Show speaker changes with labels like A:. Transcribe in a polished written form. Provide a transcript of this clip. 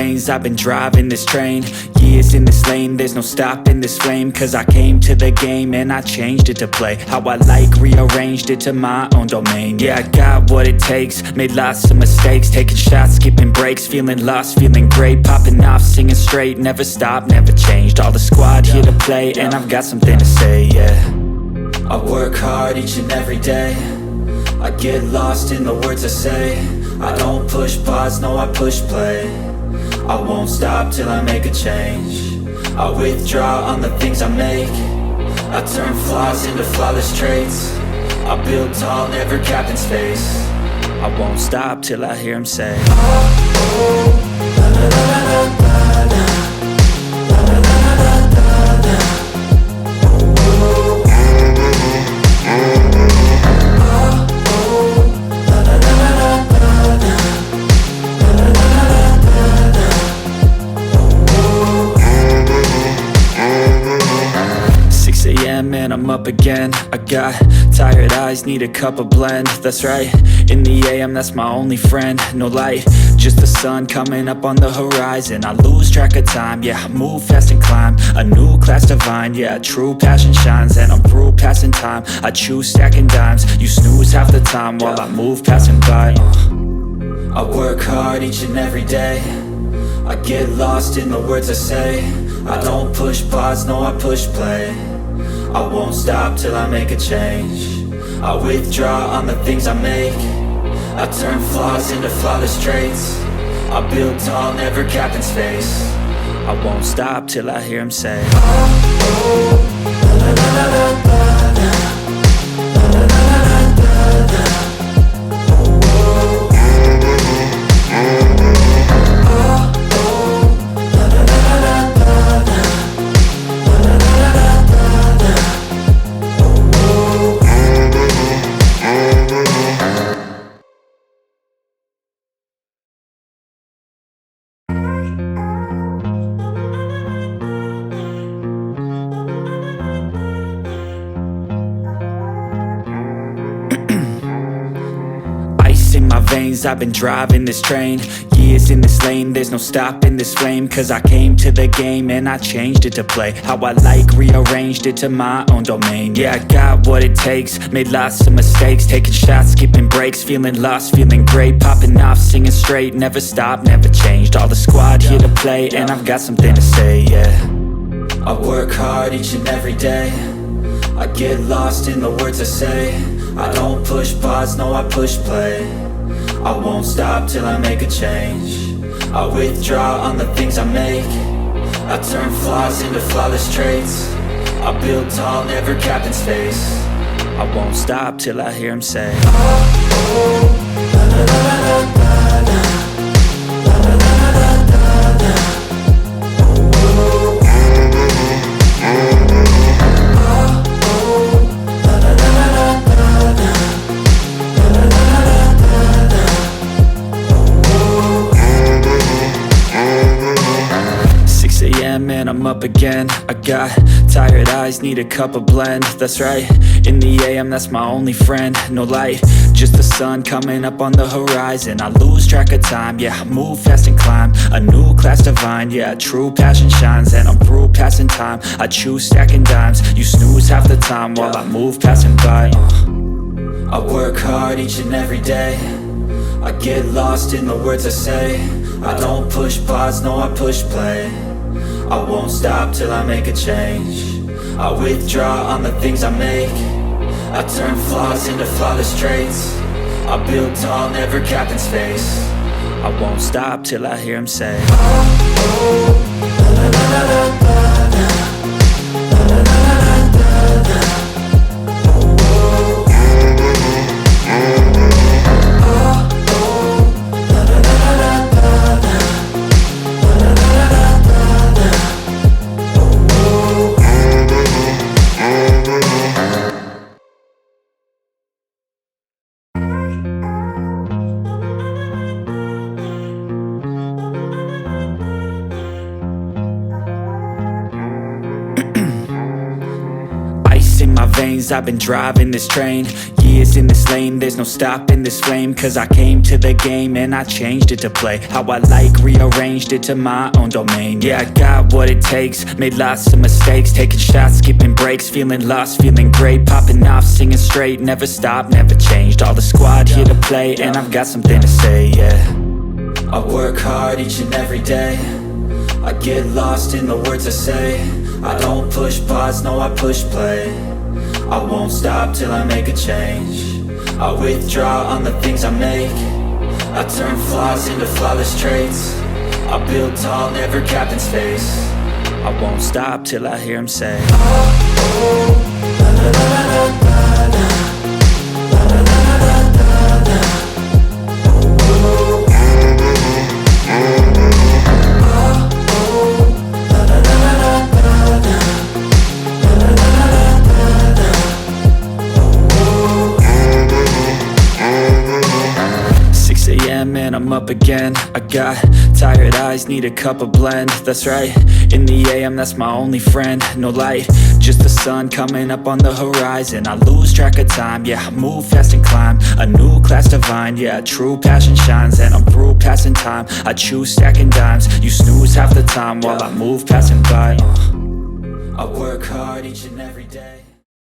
A: veins, I've been driving this train. Years in this lane, there's no stopping this flame. Cause I came to the game and I changed it to play how I like, rearranged it to my own domain. Yeah, I got what it takes, made lots of mistakes, taking shots, skipping breaks, feeling lost, feeling great, popping off, singing straight, never stopped, never changed. All the squad here to play, and I've got something to say, yeah. I work hard each and every day, I get lost in the words I say. I don't push pause, no I push play. I won't stop till I make a change. I withdraw on the things I make. I turn flaws into flawless traits. I build tall, never capped in space. I won't stop till I hear him say, oh, oh, la la la la la la. And I'm up again. I got tired eyes, need a cup of blend. That's right, in the AM, that's my only friend. No light, just the sun coming up on the horizon. I lose track of time, yeah, I move fast and climb a new class divine, yeah, true passion shines. And I'm through passing time, I choose stacking dimes. You snooze half the time while I move passing by. I work hard each and every day, I get lost in the words I say. I don't push pause, no I push play. I won't stop till I make a change. I withdraw on the things I make. I turn flaws into flawless traits. I build tall, never capped in space. I won't stop till I hear him say, oh, oh, la la la la la la. La la la la la la. Oh, oh. I've been driving this train, years in this lane, there's no stopping this flame. Cause I came to the game and I changed it to play how I like, rearranged it to my own domain. Yeah, I got what it takes, made lots of mistakes, taking shots, skipping breaks, feeling lost, feeling great, popping off, singing straight, never stopped, never changed. All the squad here to play, and I've got something to say, yeah. I work hard each and every day, I get lost in the words I say. I don't push pause, no I push play. I won't stop till I make a change. I withdraw on the things I make. I turn flaws into flawless traits. I build tall, never capped in space. I won't stop till I hear him say, oh, oh, la la la la la la. La la la la la la. Oh, oh. Man, I'm up again. I got tired eyes, need a cup of blend. That's right, in the AM, that's my only friend. No light, just the sun coming up on the horizon. I lose track of time, yeah, I move fast and climb a new class divine, yeah, true passion shines. And I'm through passing time, I choose stacking dimes. You snooze half the time while I move passing by. I work hard each and every day, I get lost in the words I say. I don't push pause, no I push play. I won't stop till I make a change. I withdraw on the things I make. I turn flaws into flawless traits. I build tall, never capped in space. I won't stop till I hear him say, oh, oh, la la la la la la. La la la la la la. Oh, oh. veins, I've been driving this train. Years in this lane, there's no stopping this flame. Cause I came to the game and I changed it to play how I like, rearranged it to my own domain. Yeah, I got what it takes, made lots of mistakes, taking shots, skipping breaks, feeling lost, feeling great, popping off, singing straight, never stopped, never changed. All the squad here to play, and I've got something to say, yeah. I work hard each and every day, I get lost in the words I say. I don't push pause, no, I push play. I won't stop till I make a change. I withdraw on the things I make. I turn flaws into flawless traits. I build tall, never capped in space. I won't stop till I hear him say, oh, oh, la la la la la la, la la la la la la, oh, oh, oh, la la la la la la, la la la la la la, oh, oh. 6 a.m. and I'm up again. I got tired eyes, need a cup of blend. That's right, in the AM, that's my only friend. No light, just the sun coming up on the horizon. I lose track of time, yeah, I move fast and climb a new class divine, yeah, true passion shines. And I'm through passing time, I choose stacking dimes. You snooze half the time while I move passing by. I work hard each and every day.